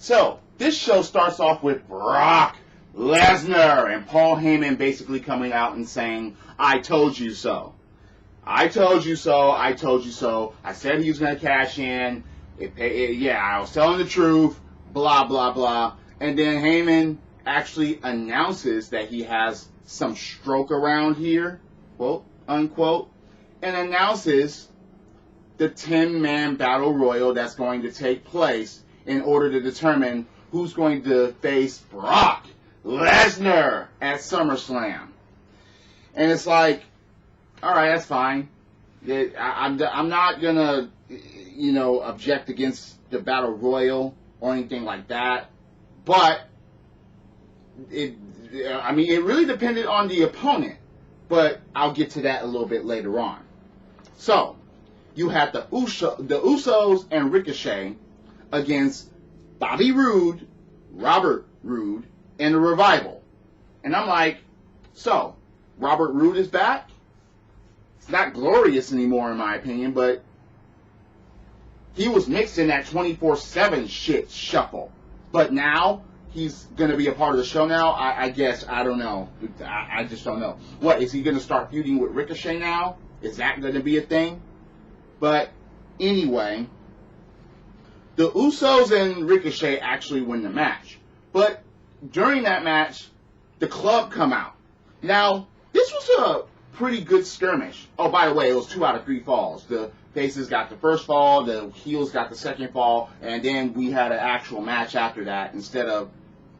So, this show starts off with Brock Lesnar and Paul Heyman basically coming out and saying, I told you so. I told you so. I told you so. I said he was going to cash in. Yeah, I was telling the truth. Blah, blah, blah. And then Heyman actually announces that he has some stroke around here, quote, unquote, and announces the 10-man battle royal that's going to take place in order to determine who's going to face Brock Lesnar at SummerSlam. And it's like, all right, that's fine. I'm not going to, object against the battle royal or anything like that. But it really depended on the opponent. But I'll get to that a little bit later on. So, you have the Usos and Ricochet against Bobby Roode, Robert Roode, and the Revival. And I'm like, so, Robert Roode is back? It's not glorious anymore in my opinion, but he was mixed in that 24/7 shit shuffle. But now, he's going to be a part of the show now? I guess, I don't know. I just don't know. What, is he going to start feuding with Ricochet now? Is that going to be a thing? But anyway, the Usos and Ricochet actually win the match. But during that match, the club come out. Now, this was a pretty good skirmish. Oh, by the way, it was 2 out of 3 falls. The faces got the first fall, the heels got the second fall, and then we had an actual match after that instead of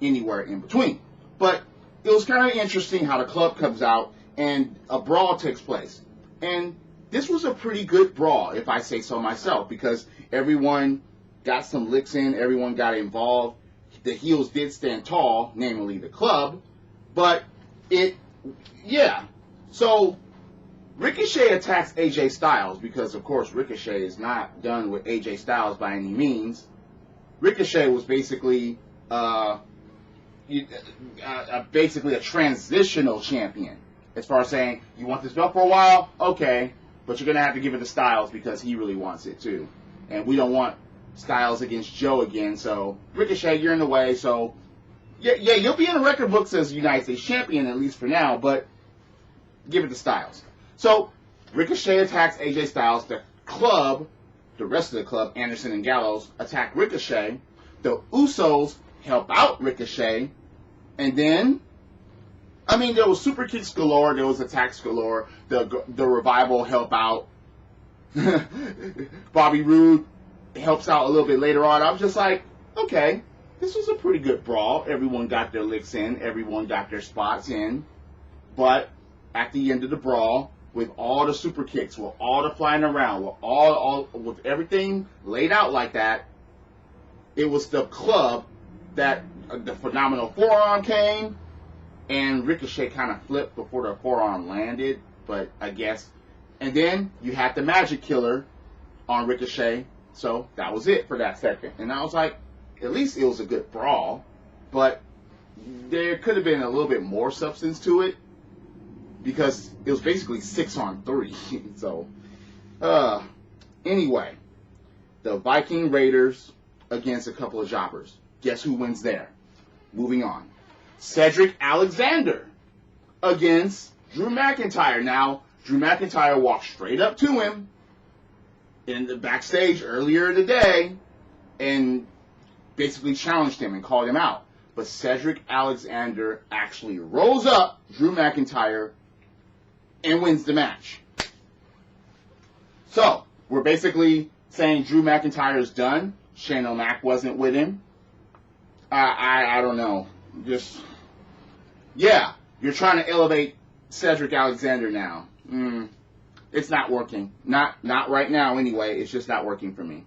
anywhere in between. But it was kind of interesting how the club comes out and a brawl takes place. And this was a pretty good brawl, if I say so myself, because everyone got some licks in, everyone got involved. The heels did stand tall, namely the club, but So, Ricochet attacks AJ Styles because, of course, Ricochet is not done with AJ Styles by any means. Ricochet was basically a transitional champion. As far as saying, you want this belt for a while? Okay, but you're going to have to give it to Styles because he really wants it too. And we don't want Styles against Joe again, so Ricochet, you're in the way, so yeah, you'll be in the record books as United States champion, at least for now, but give it to Styles. So, Ricochet attacks AJ Styles. The club, the rest of the club, Anderson and Gallows, attack Ricochet. The Usos help out Ricochet. And then, there was super kicks galore. There was attacks galore. The Revival help out. Bobby Roode helps out a little bit later on. I was just like, okay, this was a pretty good brawl. Everyone got their licks in. Everyone got their spots in. But at the end of the brawl, with all the super kicks, with all the flying around, with everything laid out like that, it was the club that the phenomenal forearm came, and Ricochet kind of flipped before the forearm landed, but I guess. And then you had the Magic Killer on Ricochet, so that was it for that second. And I was like, at least it was a good brawl, but there could have been a little bit more substance to it, because it was basically 6-on-3. So, anyway, the Viking Raiders against a couple of jobbers. Guess who wins there? Moving on. Cedric Alexander against Drew McIntyre. Now, Drew McIntyre walked straight up to him in the backstage earlier today and basically challenged him and called him out. But Cedric Alexander actually rolls up Drew McIntyre and wins the match. So, we're basically saying Drew McIntyre is done. Shane O'Mac wasn't with him. I don't know. You're trying to elevate Cedric Alexander now. It's not working. Not right now anyway. It's just not working for me.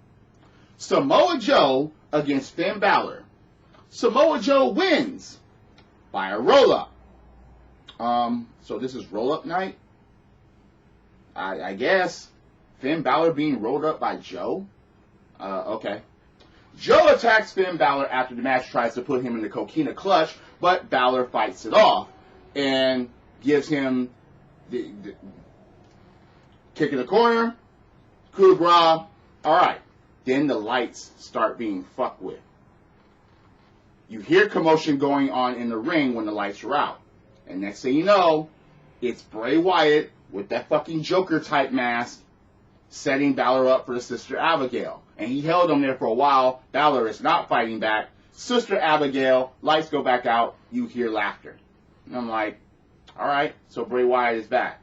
Samoa Joe against Finn Balor. Samoa Joe wins by a roll-up. So this is roll-up night? I guess. Finn Balor being rolled up by Joe? Okay. Joe attacks Finn Balor after the match, tries to put him in the Coquina Clutch, but Balor fights it off and gives him the kick in the corner, coup de grace. Alright. Then the lights start being fucked with. You hear commotion going on in the ring when the lights are out. And next thing you know, it's Bray Wyatt with that fucking Joker-type mask setting Balor up for the Sister Abigail. And he held him there for a while. Balor is not fighting back. Sister Abigail, lights go back out. You hear laughter. And I'm like, alright, so Bray Wyatt is back.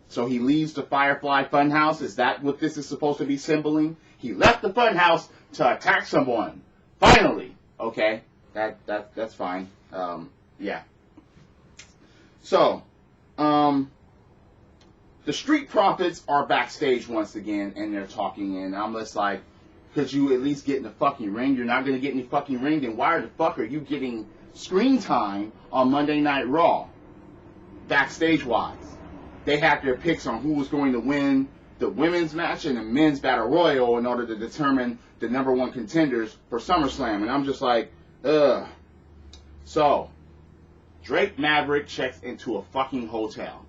So he leaves the Firefly Funhouse. Is that what this is supposed to be symboling? He left the Funhouse to attack someone. Finally. Okay, that's fine. Yeah. So, the Street Profits are backstage once again, and they're talking, and I'm just like, could you at least get in the fucking ring? You're not going to get in the fucking ring, then why the fuck are you getting screen time on Monday Night Raw? Backstage-wise. They had their picks on who was going to win the women's match and the men's battle royal in order to determine the #1 contenders for SummerSlam. And I'm just like, ugh. So, Drake Maverick checks into a fucking hotel.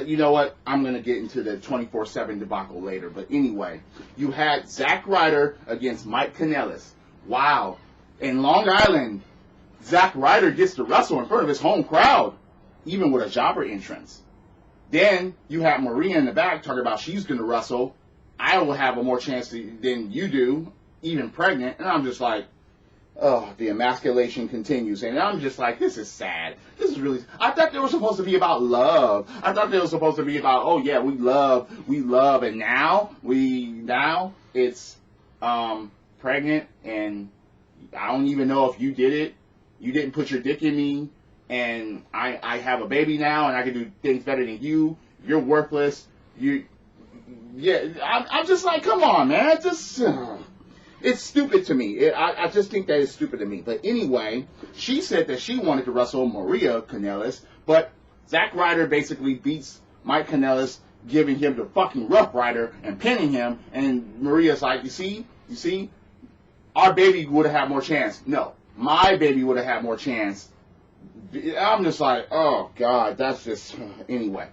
You know what? I'm going to get into the 24/7 debacle later. But anyway, you had Zack Ryder against Mike Kanellis. Wow. In Long Island, Zack Ryder gets to wrestle in front of his home crowd, even with a jobber entrance. Then you have Maria in the back talking about she's going to wrestle. I will have a more chance than you do, even pregnant. And I'm just like, oh, the emasculation continues. And I'm just like, this is sad. This is really... I thought they were supposed to be about love. I thought they were supposed to be about, oh, yeah, we love. And now it's pregnant. And I don't even know if you did it. You didn't put your dick in me. And I have a baby now, and I can do things better than you. You're worthless. I'm just like, come on, man. It's stupid to me. I just think that is stupid to me. But anyway, she said that she wanted to wrestle Maria Kanellis, but Zack Ryder basically beats Mike Kanellis, giving him the fucking Rough Rider and pinning him. And Maria's like, you see, our baby would have had more chance. No, my baby would have had more chance. I'm just like, oh, God, that's just... Anyway.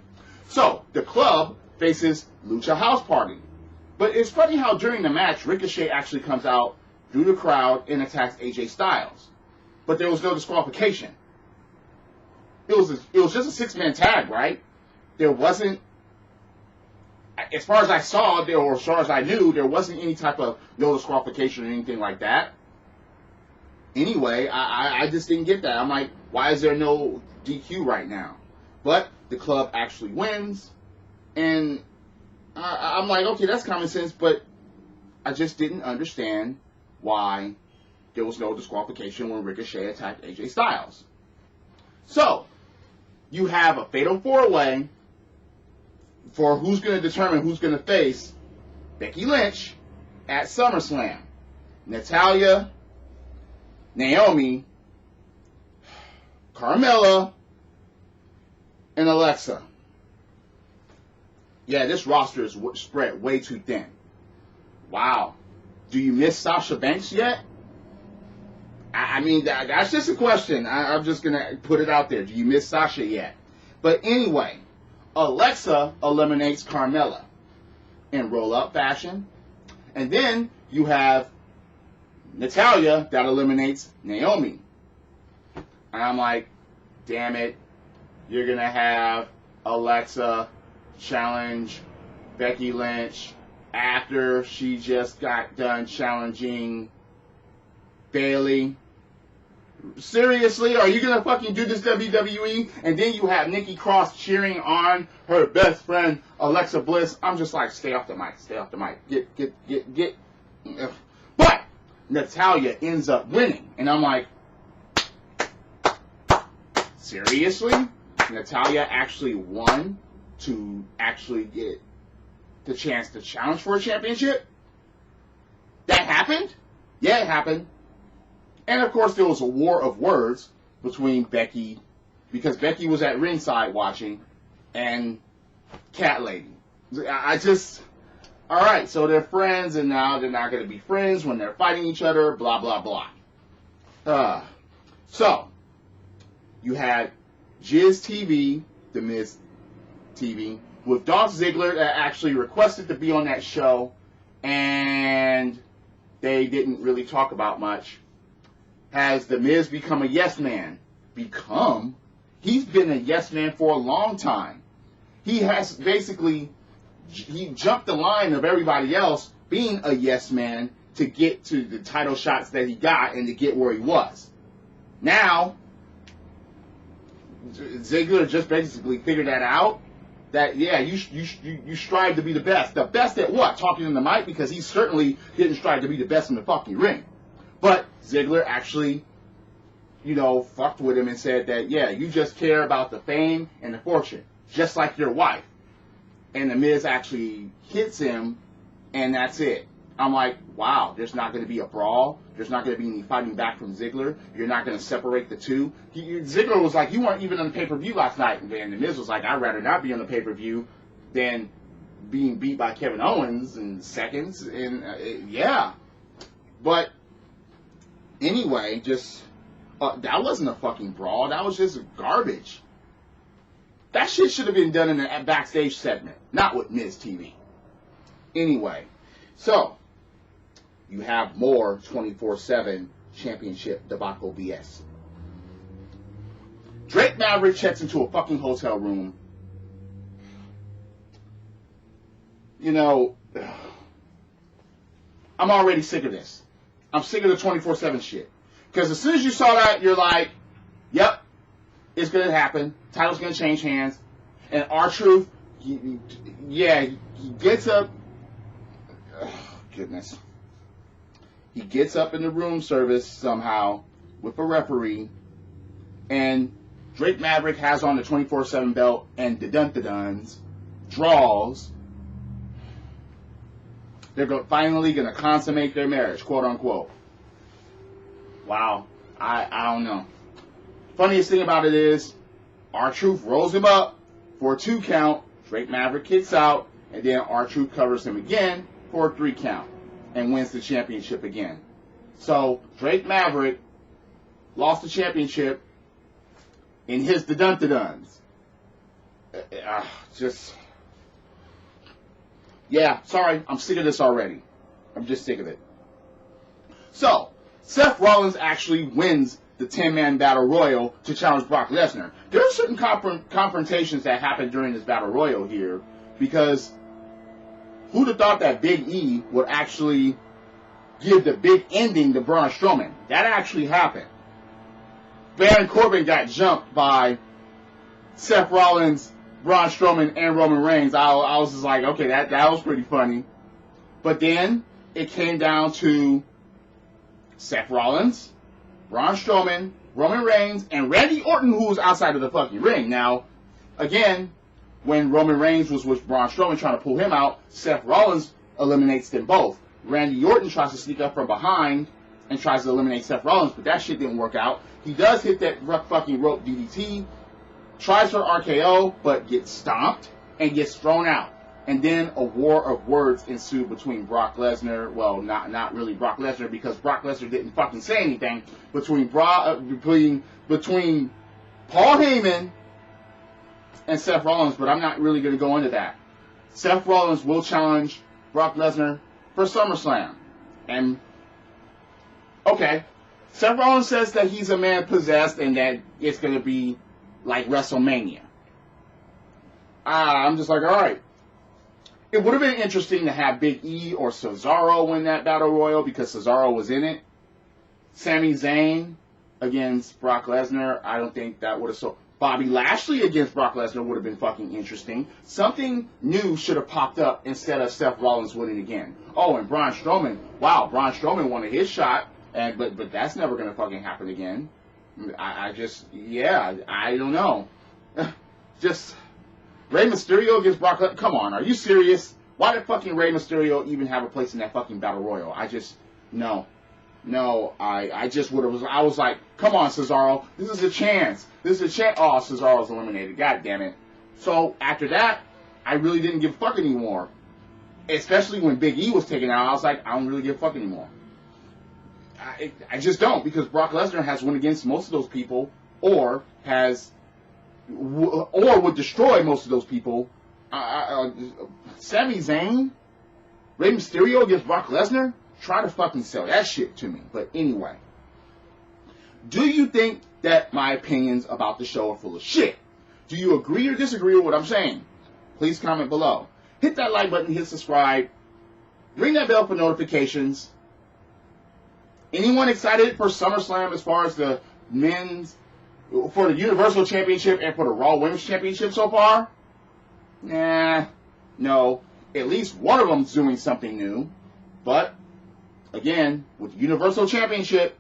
So, the club faces Lucha House Party. But it's funny how during the match, Ricochet actually comes out through the crowd and attacks AJ Styles. But there was no disqualification. It was just a six-man tag, right? There wasn't... As far as I saw, or as far as I knew, there wasn't any type of no disqualification or anything like that. Anyway, I just didn't get that. I'm like, why is there no DQ right now? But the club actually wins, and I'm like, okay, that's common sense, but I just didn't understand why there was no disqualification when Ricochet attacked AJ Styles. So, you have a fatal four-way for who's going to determine who's going to face Becky Lynch at SummerSlam. Natalya, Naomi, Carmilla, and Alexa. Yeah, this roster is spread way too thin. Wow. Do you miss Sasha Banks yet? I mean, that's just a question. I'm just going to put it out there. Do you miss Sasha yet? But anyway, Alexa eliminates Carmilla in roll-up fashion. And then you have Natalya that eliminates Naomi. And I'm like, damn it. You're going to have Alexa challenge Becky Lynch after she just got done challenging Bayley. Seriously? Are you going to fucking do this, WWE? And then you have Nikki Cross cheering on her best friend, Alexa Bliss. I'm just like, stay off the mic. Stay off the mic. Get. Ugh. But Natalya ends up winning. And I'm like, seriously? Natalya actually won to actually get the chance to challenge for a championship? That happened? Yeah, it happened. And of course there was a war of words between Becky, because Becky was at ringside watching, and Cat Lady. Alright, so they're friends, and now they're not going to be friends when they're fighting each other, blah, blah, blah. So, you had Jizz TV, The Miz TV, with Dolph Ziggler that actually requested to be on that show, and they didn't really talk about much. Has The Miz become a yes man? Become? He's been a yes man for a long time. He has basically, he jumped the line of everybody else being a yes man to get to the title shots that he got and to get where he was. Now, Ziggler just basically figured that out. That, yeah, you strive to be the best. The best at what? Talking in the mic? Because he certainly didn't strive to be the best in the fucking ring. But Ziggler actually, you know, fucked with him and said that, yeah, you just care about the fame and the fortune, just like your wife. And The Miz actually hits him, and that's it. I'm like, wow, there's not going to be a brawl. There's not going to be any fighting back from Ziggler. You're not going to separate the two. Ziggler was like, you weren't even on the pay-per-view last night. And The Miz was like, I'd rather not be on the pay-per-view than being beat by Kevin Owens in seconds. And, yeah. But, anyway, just, that wasn't a fucking brawl. That was just garbage. That shit should have been done in a backstage segment, not with Miz TV. Anyway, so you have more 24/7 championship debacle BS. Drake Maverick checks into a fucking hotel room. You know, I'm already sick of this. I'm sick of the 24/7 shit. Because as soon as you saw that, you're like, yep, it's going to happen. Title's going to change hands. And R-Truth, he gets up. Oh, goodness. He gets up in the room service somehow with a referee. And Drake Maverick has on the 24/7 belt and the dun-da-duns, draws. They're finally going to consummate their marriage, quote unquote. Wow. I don't know. Funniest thing about it is, R-Truth rolls him up for a 2 count. Drake Maverick kicks out. And then R-Truth covers him again for a 3 count. And wins the championship again. So, Drake Maverick lost the championship in his dun-da-duns. Yeah, sorry, I'm sick of this already. I'm just sick of it. So, Seth Rollins actually wins the 10-man Battle Royal to challenge Brock Lesnar. There are certain confrontations that happened during this Battle Royal here, because who'd have thought that Big E would actually give the big ending to Braun Strowman? That actually happened. Baron Corbin got jumped by Seth Rollins, Braun Strowman, and Roman Reigns. I was just like, okay, that was pretty funny. But then it came down to Seth Rollins, Braun Strowman, Roman Reigns, and Randy Orton, who was outside of the fucking ring. Now, again, when Roman Reigns was with Braun Strowman trying to pull him out, Seth Rollins eliminates them both. Randy Orton tries to sneak up from behind and tries to eliminate Seth Rollins, but that shit didn't work out. He does hit that fucking rope DDT, tries for RKO, but gets stomped and gets thrown out. And then a war of words ensued between Brock Lesnar. Well, not really Brock Lesnar, because Brock Lesnar didn't fucking say anything. Between Paul Heyman and Seth Rollins, but I'm not really going to go into that. Seth Rollins will challenge Brock Lesnar for SummerSlam. And, okay, Seth Rollins says that he's a man possessed and that it's going to be like WrestleMania. I'm just like, alright. It would have been interesting to have Big E or Cesaro win that Battle Royal, because Cesaro was in it. Sami Zayn against Brock Lesnar, I don't think that would have sold. Bobby Lashley against Brock Lesnar would have been fucking interesting. Something new should have popped up instead of Seth Rollins winning again. Oh, and Braun Strowman. Wow, Braun Strowman wanted his shot, but that's never going to fucking happen again. I don't know. Just Rey Mysterio against Brock Lesnar. Come on, are you serious? Why did fucking Rey Mysterio even have a place in that fucking Battle Royal? No, I just would have. I was like, come on, Cesaro, this is a chance. Oh, Cesaro's eliminated. God damn it. So after that, I really didn't give a fuck anymore. Especially when Big E was taken out, I was like, I don't really give a fuck anymore. I just don't, because Brock Lesnar has won against most of those people, or would destroy most of those people. Sami Zayn, Rey Mysterio against Brock Lesnar, Try to fucking sell that shit to me. But anyway. Do you think that my opinions about the show are full of shit? Do you agree or disagree with what I'm saying? Please comment below. Hit that like button, hit subscribe. Ring that bell for notifications. Anyone excited for SummerSlam as far as the men's, for the Universal Championship and for the Raw Women's Championship so far? Nah, no. At least one of them's doing something new. But, again, with the Universal Championship,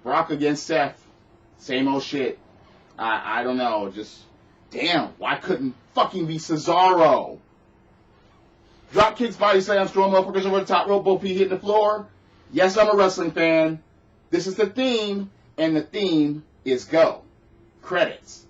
Brock against Seth, same old shit. I don't know, just, damn, why couldn't fucking be Cesaro? Drop kicks, body slams, throw motherfuckers over the top rope, both feet hitting the floor. Yes, I'm a wrestling fan. This is the theme, and the theme is go. Credits.